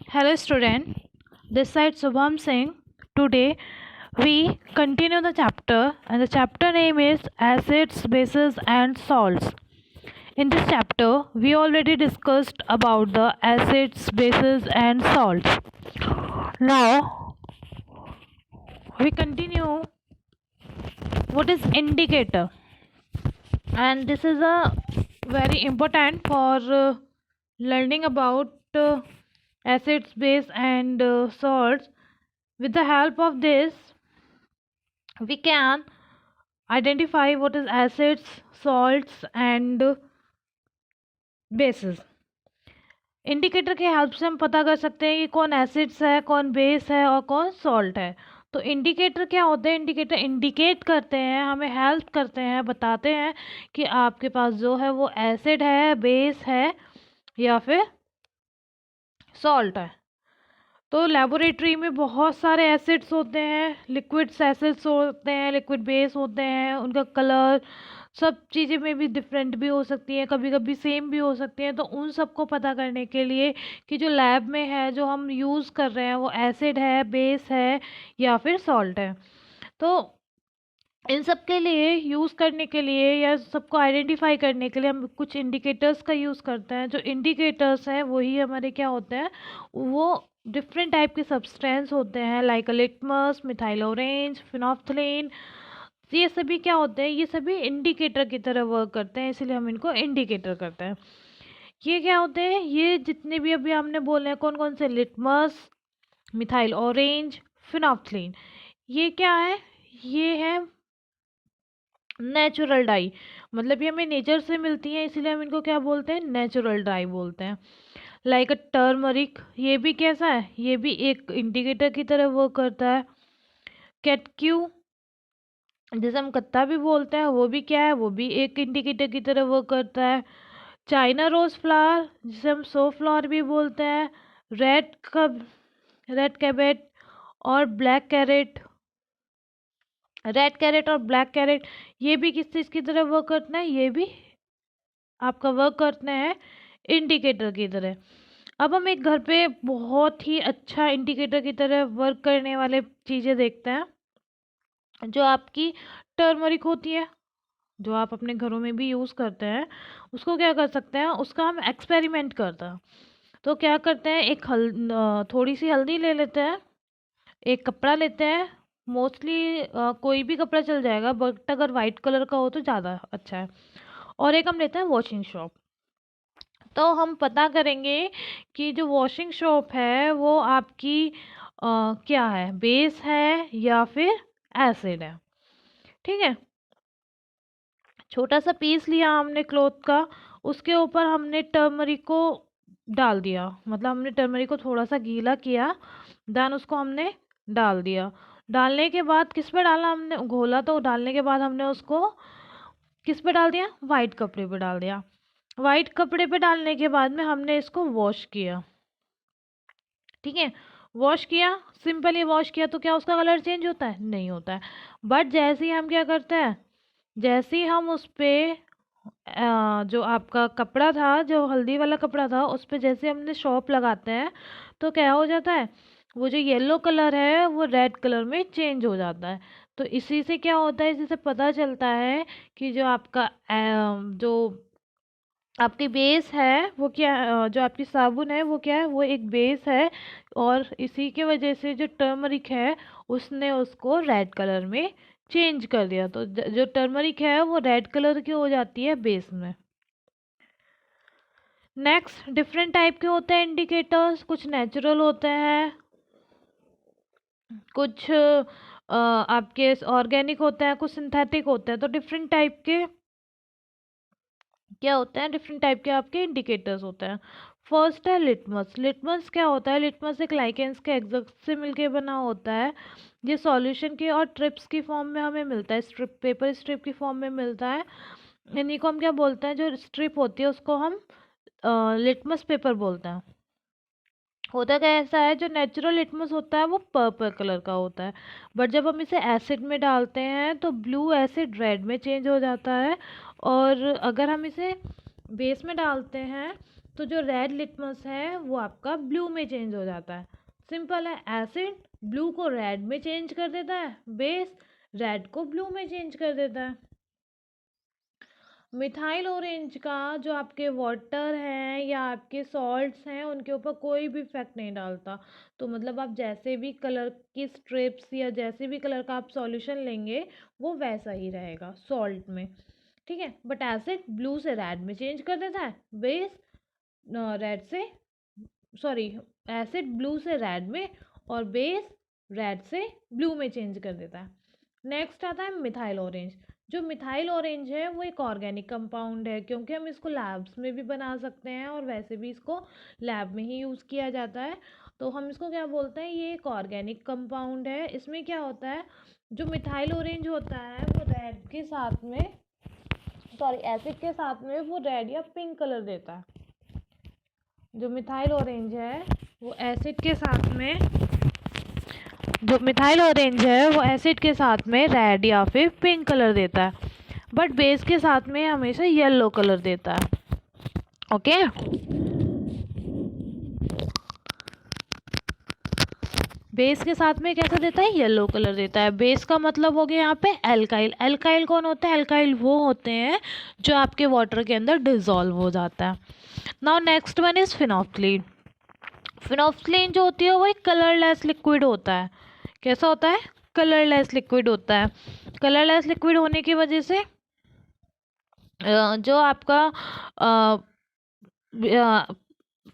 Hello student, this side Subham Singh. Today we continue the chapter and the chapter name is Acids, Bases and Salts. In this chapter we already discussed about the acids, bases and salts. Now we continue what is indicator, and this is a very important for learning about acids, base and salts. With the help of this we can identify what is acids, salts and bases. Indicator के help से हम पता कर सकते हैं कि कौन acids है, कौन बेस है और कौन सॉल्ट है. तो इंडिकेटर क्या होते हैं? इंडिकेटर इंडिकेट करते हैं, हमें हेल्प करते हैं, बताते हैं कि आपके पास जो है वो एसिड है, बेस है या फिर सॉल्ट है. तो लेबोरेटरी में बहुत सारे एसिड्स होते हैं, लिक्विड एसिड्स होते हैं, लिक्विड बेस होते हैं, उनका कलर सब चीज़ें में भी डिफरेंट भी हो सकती हैं, कभी कभी सेम भी हो सकती हैं. तो उन सबको पता करने के लिए कि जो लैब में है, जो हम यूज़ कर रहे हैं वो एसिड है, बेस है या फिर सॉल्ट है. तो इन सब के लिए यूज़ करने के लिए या सबको आइडेंटिफाई करने के लिए हम कुछ इंडिकेटर्स का यूज़ करते हैं. जो इंडिकेटर्स हैं वही हमारे क्या होते हैं, वो डिफरेंट टाइप के सब्सटेंस होते हैं, like litmus, methyl orange, phenolphthalein. ये सभी क्या होते हैं, ये सभी इंडिकेटर की तरह वर्क करते हैं, इसलिए हम इनको इंडिकेटर करते हैं. ये क्या होते हैं, ये जितने भी अभी हमने बोले हैं, कौन कौन से, लिटमस, मिथाइल ऑरेंज, फिनोफ्थलीन, ये क्या है, ये है नेचुरल डाई. मतलब ये हमें नेचर से मिलती हैं, इसीलिए हम इनको क्या बोलते हैं, नेचुरल डाई बोलते हैं. लाइक अ टर्मरिक, ये भी कैसा है, ये भी एक इंडिकेटर की तरह वर्क करता है. कैटक्यू, जिसे हम कत्ता भी बोलते हैं, वो भी क्या है, वो भी एक इंडिकेटर की तरह वर्क करता है. चाइना रोज फ्लावर, जिसे हम सो फ्लावर भी बोलते हैं. रेड कैबेट और ब्लैक कैरेट, रेड कैरेट और ब्लैक कैरेट, ये भी किस चीज़ की तरह वर्क करते हैं, ये भी आपका वर्क करते हैं इंडिकेटर की तरह. अब हम एक घर पे बहुत ही अच्छा इंडिकेटर की तरह वर्क करने वाले चीज़ें देखते हैं, जो आपकी टर्मरिक होती है, जो आप अपने घरों में भी यूज़ करते हैं. उसको क्या कर सकते हैं, उसका हम एक्सपेरिमेंट करते हैं. तो क्या करते हैं, थोड़ी सी हल्दी ले लेते हैं, एक कपड़ा लेते हैं, मोस्टली कोई भी कपड़ा चल जाएगा, बट अगर वाइट कलर का हो तो ज़्यादा अच्छा है. और एक हम लेते हैं वॉशिंग सोप. तो हम पता करेंगे कि जो वॉशिंग सोप है वो आपकी क्या है, बेस है या फिर एसिड है. ठीक है, छोटा सा पीस लिया हमने क्लॉथ का, उसके ऊपर हमने टर्मरिक को डाल दिया, मतलब हमने टर्मरिक को थोड़ा सा गीला किया, देन उसको हमने डाल दिया. डालने के बाद किस पे डाला, हमने घोला तो डालने के बाद हमने उसको किस पे डाल दिया, वाइट कपड़े पे डाल दिया. वाइट कपड़े पे डालने के बाद में हमने इसको वॉश किया. ठीक है, वॉश किया, सिंपली वॉश किया, तो क्या उसका कलर चेंज होता है, नहीं होता है. बट जैसे ही हम क्या करते हैं, जैसे ही हम उस पर जो आपका कपड़ा था, जो हल्दी वाला कपड़ा था, उस पर जैसे हमने शॉप लगाते हैं तो क्या हो जाता है, वो जो येलो कलर है वो रेड कलर में चेंज हो जाता है. तो इसी से क्या होता है, इसी से पता चलता है कि जो आपका जो आपकी बेस है वो क्या, जो आपकी साबुन है वो क्या है, वो एक बेस है. और इसी के वजह से जो टर्मरिक है उसने उसको रेड कलर में चेंज कर दिया. तो जो टर्मरिक है वो रेड कलर की हो जाती है बेस में. नेक्स्ट, डिफरेंट टाइप के होते हैं इंडिकेटर्स. कुछ नेचुरल होते हैं, कुछ आपके ऑर्गेनिक होते हैं, कुछ सिंथेटिक होते हैं. तो डिफरेंट टाइप के क्या होते हैं, डिफरेंट टाइप के आपके इंडिकेटर्स होते हैं. फर्स्ट है लिटमस. लिटमस क्या होता है, लिटमस एक लाइकेंस के एग्जैक्ट से मिलके बना होता है. ये सॉल्यूशन की और ट्रिप्स की फॉर्म में हमें मिलता है, स्ट्रिप पेपर स्ट्रिप की फॉर्म में मिलता है. इन्हीं को हम क्या बोलते हैं, जो स्ट्रिप होती है उसको हम लिटमस पेपर बोलते हैं. होता क्या ऐसा है, जो नेचुरल लिटमस होता है वो पर्पल कलर का होता है, बट जब हम इसे एसिड में डालते हैं तो ब्लू एसिड रेड में चेंज हो जाता है. और अगर हम इसे बेस में डालते हैं तो जो रेड लिटमस है वो आपका ब्लू में चेंज हो जाता है। सिंपल है। एसिड ब्लू को रेड में चेंज कर देता है, बेस रेड को ब्लू में चेंज कर देता है। मिथाइल ऑरेंज का जो आपके वाटर हैं या आपके सॉल्ट्स हैं उनके ऊपर कोई भी इफेक्ट नहीं डालता। तो मतलब आप जैसे भी कलर की स्ट्रिप्स या जैसे भी कलर का आप सॉल्यूशन लेंगे वो वैसा ही रहेगा सॉल्ट में, ठीक है। बट एसिड ब्लू से रेड में चेंज कर देता है, बेस रेड से सॉरी एसिड ब्लू से रेड में और बेस रेड से ब्लू में चेंज कर देता है। नेक्स्ट आता है मिथाइल ऑरेंज। जो मिथाइल ऑरेंज है वो एक ऑर्गेनिक कंपाउंड है, क्योंकि हम इसको लैब्स में भी बना सकते हैं और वैसे भी इसको लैब में ही यूज़ किया जाता है। तो हम इसको क्या बोलते हैं, ये एक ऑर्गेनिक कंपाउंड है। इसमें क्या होता है, जो मिथाइल ऑरेंज होता है वो रेड के साथ में सॉरी एसिड के साथ में वो रेड या पिंक कलर देता है। जो मिथाइल ऑरेंज है वो एसिड के साथ में जो मिथाइल ऑरेंज है वो एसिड के साथ में रेड या फिर पिंक कलर देता है, बट बेस के साथ में हमेशा येलो कलर देता है। ओके, बेस के साथ में कैसा देता है, येलो कलर देता है। बेस का मतलब हो गया यहाँ पे एल्काइल। एल्काइल कौन होता है, एल्काइल वो होते हैं जो आपके वाटर के अंदर डिजॉल्व हो जाता है। Now next one is phenolphthalein. Phenolphthalein जो होती है वो एक कलरलेस लिक्विड होता है। कैसा होता है, कलरलेस लिक्विड होता है। कलरलेस लिक्विड होने की वजह से जो आपका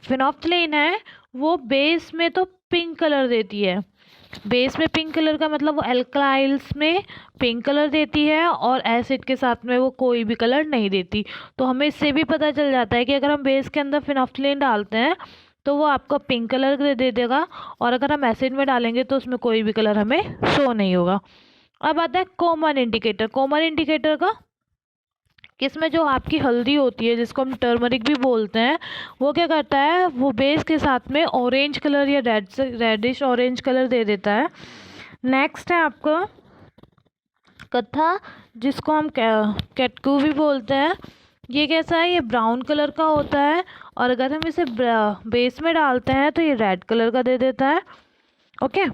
फिनोफ्थलीन है वो बेस में तो पिंक कलर देती है। बेस में पिंक कलर का मतलब वो एल्काइल्स में पिंक कलर देती है और एसिड के साथ में वो कोई भी कलर नहीं देती। तो हमें इससे भी पता चल जाता है कि अगर हम बेस के अंदर फिनोफ्थलीन डालते हैं तो वो आपको पिंक कलर दे देगा, और अगर हम एसिड में डालेंगे तो उसमें कोई भी कलर हमें शो नहीं होगा। अब आता है कॉमन इंडिकेटर। कॉमन इंडिकेटर का किसमें जो आपकी हल्दी होती है जिसको हम टर्मरिक भी बोलते हैं, वो क्या करता है, वो बेस के साथ में ऑरेंज कलर या रेडिश ऑरेंज कलर दे देता है। नेक्स्ट है आपका कत्था, जिसको हम कैटकू भी बोलते हैं। ये कैसा है, ये ब्राउन कलर का होता है, और अगर हम इसे बेस में डालते हैं तो ये रेड कलर का दे देता है। ओके,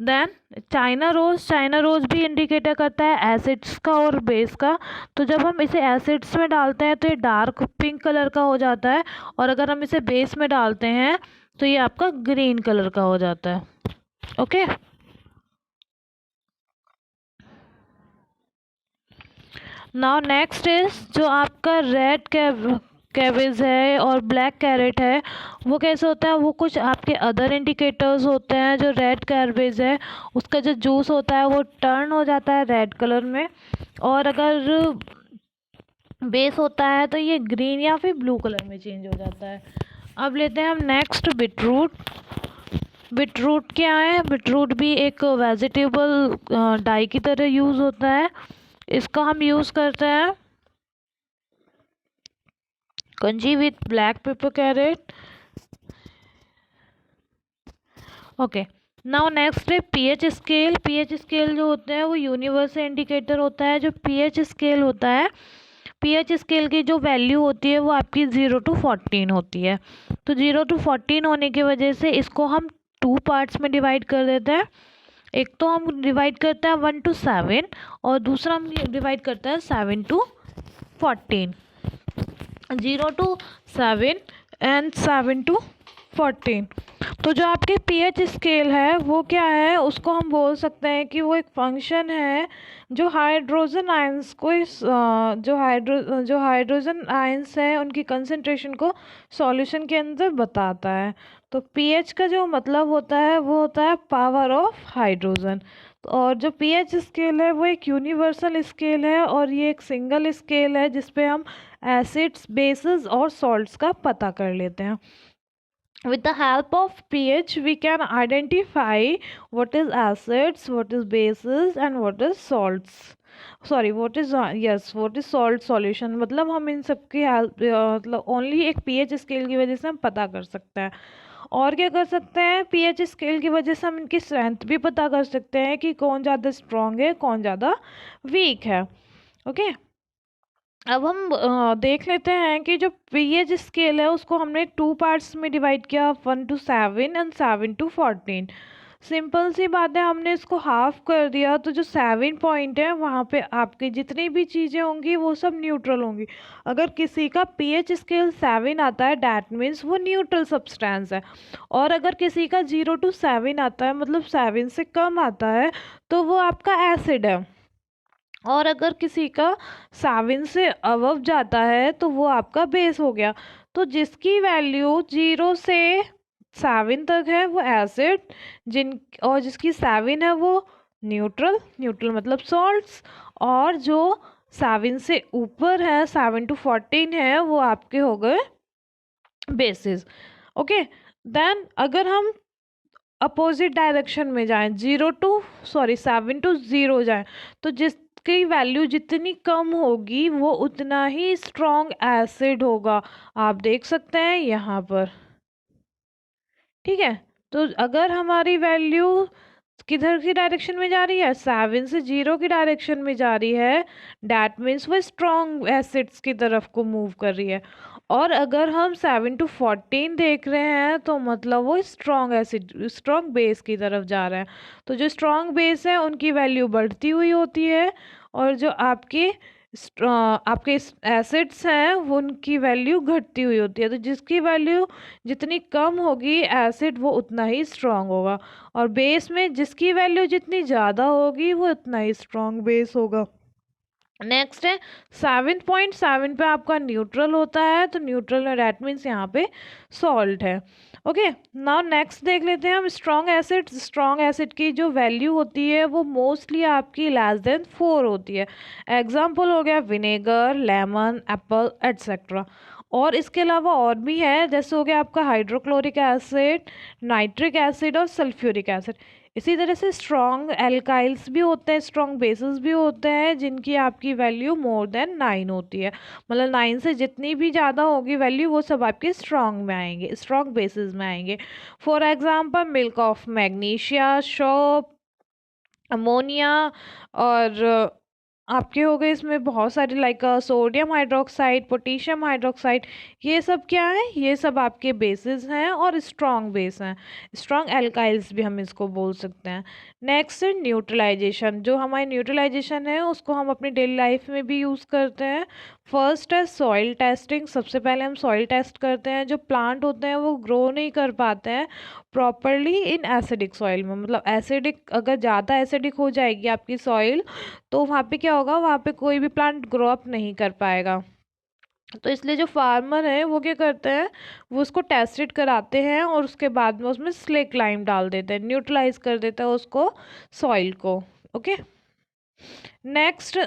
देन चाइना रोज भी इंडिकेटर करता है एसिड्स का और बेस का। तो जब हम इसे एसिड्स में डालते हैं तो ये डार्क पिंक कलर का हो जाता है, और अगर हम इसे बेस में डालते हैं तो ये आपका ग्रीन कलर का हो जाता है। ओके, नाउ नेक्स्ट इज जो आपका रेड कैबेज है और ब्लैक कैरेट है, वो कैसे होता है, वो कुछ आपके अदर इंडिकेटर्स होते हैं। जो रेड कैबेज है उसका जो जूस होता है वो टर्न हो जाता है रेड कलर में, और अगर बेस होता है तो ये ग्रीन या फिर ब्लू कलर में चेंज हो जाता है। अब लेते हैं हम नेक्स्ट बीटरूट। बीटरूट क्या है, बीटरूट भी एक वेजिटेबल डाई की तरह यूज़ होता है। इसका हम यूज़ करते हैं कंजी with black pepper carrot. Okay, now next है पीएच स्केल। पीएच स्केल जो होते हैं वो यूनिवर्सल इंडिकेटर होता है। जो पीएच स्केल होता है, पीएच स्केल की जो वैल्यू होती है वो आपकी 0 to 14 होती है। तो 0 to 14 होने की वजह से इसको हम 2 पार्ट्स में डिवाइड कर देते हैं। एक तो हम डिवाइड करते हैं 1 to 7 और दूसरा हम डिवाइड करते हैं 7 to 14। 0 to 7 and 7 to 14। तो जो आपके पीएच स्केल है वो क्या है, उसको हम बोल सकते हैं कि वो एक फंक्शन है जो हाइड्रोजन आयंस को जो हाइड्रोजन आयंस है उनकी कंसंट्रेशन को सॉल्यूशन के अंदर बताता है। तो पीएच का जो मतलब होता है वो होता है पावर ऑफ हाइड्रोजन। और जो पीएच स्केल है वो एक यूनिवर्सल स्केल है, और ये एक सिंगल स्केल है जिसपे हम एसिड्स, बेसिस और सॉल्ट्स का पता कर लेते हैं। With the help of pH, we can identify what is acids, what is bases, and what is salts. Sorry, what is what is salt solution। मतलब हम इन सब की हेल्प मतलब ओनली एक pH स्केल की वजह से हम पता कर सकते हैं। और क्या कर सकते हैं, pH स्केल की वजह से हम इनकी स्ट्रेंथ भी पता कर सकते हैं कि कौन ज़्यादा स्ट्रॉन्ग है, कौन ज़्यादा वीक है। ओके, अब हम देख लेते हैं कि जो पीएच स्केल है उसको हमने 2 पार्ट्स में डिवाइड किया, 1 to 7 एंड 7 to 14। सिंपल सी बात है, हमने इसको हाफ कर दिया तो जो 7 पॉइंट है वहाँ पे आपकी जितनी भी चीज़ें होंगी वो सब न्यूट्रल होंगी। अगर किसी का पीएच स्केल 7 आता है डैट मीन्स वो न्यूट्रल सब्सटेंस है, और अगर किसी का 0 to 7 आता है मतलब 7 से कम आता है तो वो आपका एसिड है, और अगर किसी का 7 से अबव जाता है तो वो आपका बेस हो गया। तो जिसकी वैल्यू 0 से 7 तक है वो एसिड, और जिसकी 7 है वो न्यूट्रल, न्यूट्रल मतलब सॉल्ट्स, और जो 7 से ऊपर है 7 to 14 है वो आपके हो गए बेसिस। ओके, देन अगर हम अपोजिट डायरेक्शन में जाएं, 7 to 0 जाएं, तो जिसकी वैल्यू जितनी कम होगी वो उतना ही स्ट्रॉन्ग एसिड होगा। आप देख सकते हैं यहाँ पर, ठीक है। तो अगर हमारी वैल्यू किधर की डायरेक्शन में जा रही है, 7 से 0 की डायरेक्शन में जा रही है, डैट मीन्स वो स्ट्रॉन्ग एसिड्स की तरफ को मूव कर रही है। और अगर हम 7 to 14 देख रहे हैं तो मतलब वो स्ट्रॉन्ग एसिड, स्ट्रॉन्ग बेस की तरफ जा रहे हैं। तो जो स्ट्रॉन्ग बेस है उनकी वैल्यू बढ़ती हुई होती है, और जो आपके एसिड्स हैं वो उनकी वैल्यू घटती हुई होती है। तो जिसकी वैल्यू जितनी कम होगी एसिड वो उतना ही स्ट्रॉन्ग होगा, और बेस में जिसकी वैल्यू जितनी ज़्यादा होगी वो उतना ही स्ट्रॉन्ग बेस होगा। नेक्स्ट है 7.7 पे आपका न्यूट्रल होता है, तो न्यूट्रल में डैट मीन्स यहाँ पे सॉल्ट है। ओके, नाउ नेक्स्ट देख लेते हैं हम स्ट्रॉन्ग एसिड। स्ट्रॉन्ग एसिड की जो वैल्यू होती है वो मोस्टली आपकी लेस देन 4 होती है। एग्जाम्पल हो गया विनेगर, लेमन, एप्पल एट्सेट्रा। और इसके अलावा और भी है, जैसे हो गया आपका हाइड्रोक्लोरिक एसिड, नाइट्रिक एसिड और सल्फ्यूरिक एसिड। इसी तरह से स्ट्रॉन्ग एल्काइल्स भी होते हैं, स्ट्रॉन्ग बेसिस भी होते हैं जिनकी आपकी वैल्यू मोर देन 9 होती है। मतलब 9 से जितनी भी ज़्यादा होगी वैल्यू वो सब आपके स्ट्रॉन्ग में आएंगे, स्ट्रॉन्ग बेसिस में आएंगे। For example milk of magnesia, shop, ammonia, और आपके हो गए इसमें बहुत सारे like sodium hydroxide, potassium hydroxide. ये सब क्या है, ये सब आपके बेसिस हैं और स्ट्रॉन्ग बेस हैं, स्ट्रॉन्ग एल्काइल्स भी हम इसको बोल सकते हैं। नेक्स्ट है न्यूट्रलाइजेशन। जो हमारी न्यूट्रलाइजेशन है उसको हम अपनी डेली लाइफ में भी यूज़ करते हैं। फर्स्ट है सॉइल टेस्टिंग। सबसे पहले हम सॉइल टेस्ट करते हैं। जो प्लांट होते हैं वो ग्रो नहीं कर पाते हैं प्रॉपरली इन एसिडिक सॉइल में, मतलब एसिडिक, अगर ज़्यादा एसिडिक हो जाएगी आपकी सॉइल तो वहाँ पे क्या होगा, वहाँ पे कोई भी प्लांट ग्रो अप नहीं कर पाएगा। तो इसलिए जो फार्मर है वो क्या करते हैं, वो उसको टेस्टेड कराते हैं और उसके बाद में उसमें स्लेक लाइम डाल देते हैं, न्यूट्रलाइज कर देते हैं उसको, सॉइल को। Okay, next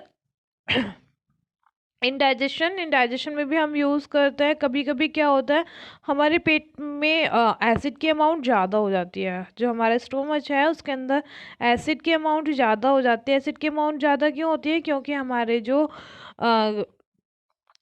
indigestion. इंडाइजेशन में भी हम यूज़ करते हैं। कभी कभी क्या होता है, हमारे पेट में एसिड की अमाउंट ज़्यादा हो जाती है, जो हमारा स्टोमच है उसके अंदर एसिड की अमाउंट ज़्यादा हो जाती है। एसिड की अमाउंट ज़्यादा क्यों होती है, क्योंकि हमारे जो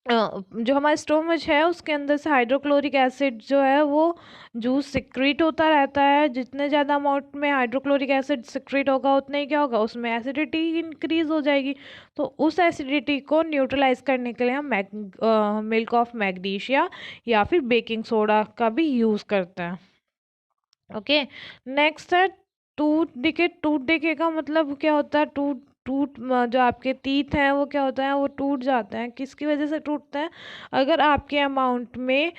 हमारा स्टोमच है उसके अंदर से हाइड्रोक्लोरिक एसिड जो है वो जूस सिक्रीट होता रहता है। जितने ज़्यादा अमाउंट में हाइड्रोक्लोरिक एसिड सिक्रीट होगा उतने ही क्या होगा, उसमें एसिडिटी इंक्रीज हो जाएगी। तो उस एसिडिटी को न्यूट्रलाइज करने के लिए हम मिल्क ऑफ मैग्नीशिया या फिर बेकिंग सोडा का भी यूज़ करते हैं। ओके, नेक्स्ट है टूथ डिके। टूथ डिके का मतलब क्या होता है, टूथ टूथ जो आपके टीथ हैं वो क्या होता है, वो टूट जाते हैं। किसकी वजह से टूटते हैं, अगर आपके अमाउंट में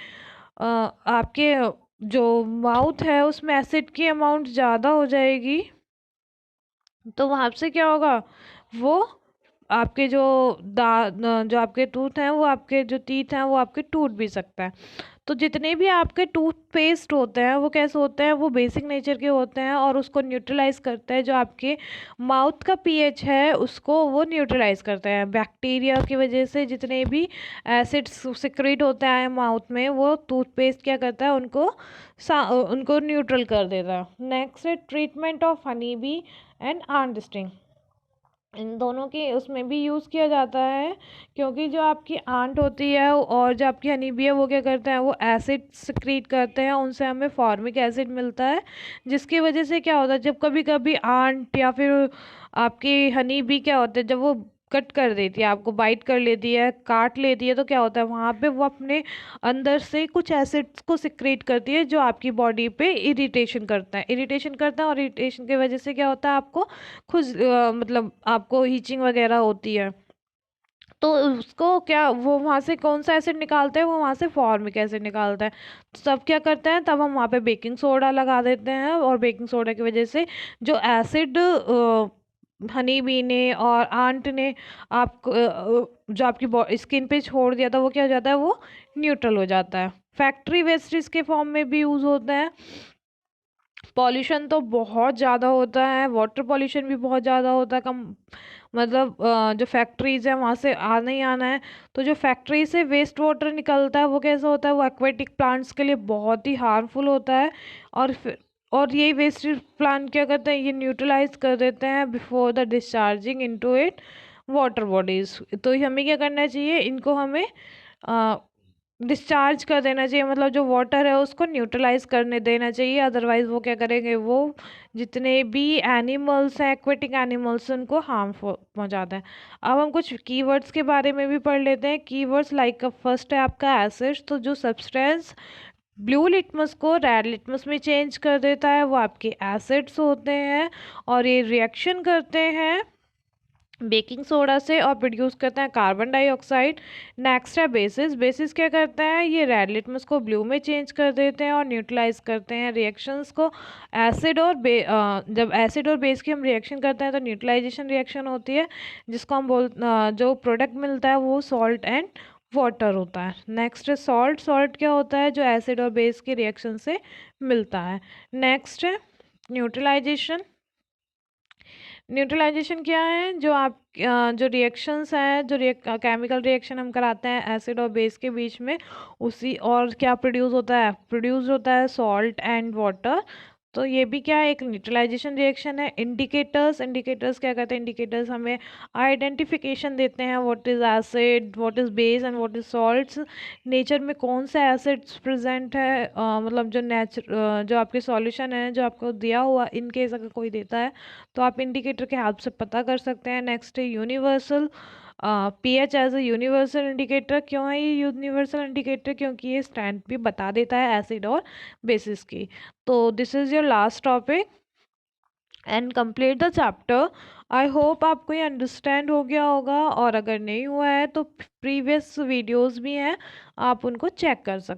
आपके जो माउथ है उसमें एसिड की अमाउंट ज़्यादा हो जाएगी तो वहाँ से क्या होगा, वो आपके जो आपके टूथ हैं, वो आपके जो टीथ हैं वो आपके टूट भी सकता है। तो जितने भी आपके टूथपेस्ट होते हैं वो कैसे होते हैं, वो बेसिक नेचर के होते हैं और उसको न्यूट्रलाइज करते हैं। जो आपके माउथ का पीएच है उसको वो न्यूट्रलाइज करते हैं। बैक्टीरिया की वजह से जितने भी एसिड्स सिक्रेट होते हैं माउथ में, वो टूथपेस्ट क्या करता है, उनको न्यूट्रल कर देता है। नेक्स्ट है treatment of honey bee and ant sting. इन दोनों के उसमें भी यूज़ किया जाता है, क्योंकि जो आपकी आंट होती है और जो आपकी हनी बी है वो क्या करते हैं, वो एसिड सिक्रीट करते हैं, उनसे हमें फॉर्मिक एसिड मिलता है। जिसकी वजह से क्या होता है, जब कभी कभी आंट या फिर आपकी हनी बी क्या होता है, जब वो कट कर देती है, आपको बाइट कर लेती है, काट लेती है, तो क्या होता है वहाँ पे वो अपने अंदर से कुछ एसिड्स को सिक्रेट करती है जो आपकी बॉडी पे इरिटेशन करता है और इरिटेशन की वजह से क्या होता है आपको खुद मतलब आपको हीचिंग वगैरह होती है। तो उसको क्या वो वहाँ से कौन सा एसिड निकालते हैं, वो वहाँ से फॉर्मिक एसिड निकालता है। तो तब क्या करते हैं, तब हम वहाँ पे बेकिंग सोडा लगा देते हैं और बेकिंग सोडा की वजह से जो एसिड हनी बी ने और आंट ने आपको जो आपकी स्किन पे छोड़ दिया था वो क्या हो जाता है, वो न्यूट्रल हो जाता है। फैक्ट्री वेस्ट इसके फॉर्म में भी यूज़ होता है। पॉल्यूशन तो बहुत ज़्यादा होता है, वाटर पॉल्यूशन भी बहुत ज़्यादा होता है। कम मतलब जो फैक्ट्रीज है वहाँ से आना ही आना है। तो जो फैक्ट्री से वेस्ट वाटर निकलता है वो कैसा होता है, वो एक्वेटिक प्लांट्स के लिए बहुत ही हार्मफुल होता है। और फिर और यही वेस्ट प्लांट क्या करते हैं, ये न्यूट्रलाइज कर देते हैं before the discharging into it water bodies. तो हमें क्या करना चाहिए, इनको हमें डिस्चार्ज कर देना चाहिए, मतलब जो वाटर है उसको न्यूट्रलाइज करने देना चाहिए। अदरवाइज वो क्या करेंगे, वो जितने भी एनिमल्स हैं, एक्वेटिक एनिमल्स, उनको हार्म पहुंचाता है। अब हम कुछ कीवर्ड्स के बारे में भी पढ़ लेते हैं। कीवर्ड्स लाइक फर्स्ट है आपका एसिड। तो जो सब्सटेंस ब्लू लिटमस को रेड लिटमस में चेंज कर देता है वो आपके एसिड्स होते हैं, और ये रिएक्शन करते हैं बेकिंग सोडा से और प्रोड्यूस करते हैं कार्बन डाइऑक्साइड। नेक्स्ट है बेसिस। बेसिस क्या करते हैं, ये रेड लिटमस को ब्लू में चेंज कर देते हैं और न्यूट्रलाइज करते हैं रिएक्शंस को। एसिड और जब एसिड और बेस की हम रिएक्शन करते हैं तो न्यूट्रलाइजेशन रिएक्शन होती है, जिसको हम जो प्रोडक्ट मिलता है वो सॉल्ट एंड वाटर होता है। नेक्स्ट है सॉल्ट। सॉल्ट क्या होता है, जो एसिड और बेस के रिएक्शन से मिलता है। नेक्स्ट है न्यूट्रलाइजेशन। न्यूट्रलाइजेशन क्या है, जो आप जो रिएक्शंस हैं, जो केमिकल रिएक्शन हम कराते हैं एसिड और बेस के बीच में, उसी और क्या प्रोड्यूस होता है सॉल्ट एंड वाटर। तो ये भी क्या है, एक न्यूट्रलाइजेशन रिएक्शन है। इंडिकेटर्स क्या करते हैं, इंडिकेटर्स हमें आइडेंटिफिकेशन देते हैं what is acid, what is base and what is salts. Nature में कौन सा एसिड्स प्रेजेंट है, मतलब जो आपके सॉल्यूशन है जो आपको दिया हुआ, इन केस अगर कोई देता है तो आप इंडिकेटर के हेल्प से पता कर सकते हैं। नेक्स्ट है universal. PH as a universal indicator. क्यों है ये यूनिवर्सल इंडिकेटर, क्योंकि ये स्ट्रेंथ भी बता देता है एसिड और बेसिस की। तो this is your last topic and complete the chapter. I hope आपको ये अंडरस्टैंड हो गया होगा, और अगर नहीं हुआ है तो प्रीवियस वीडियोस भी हैं, आप उनको चेक कर सकते हैं।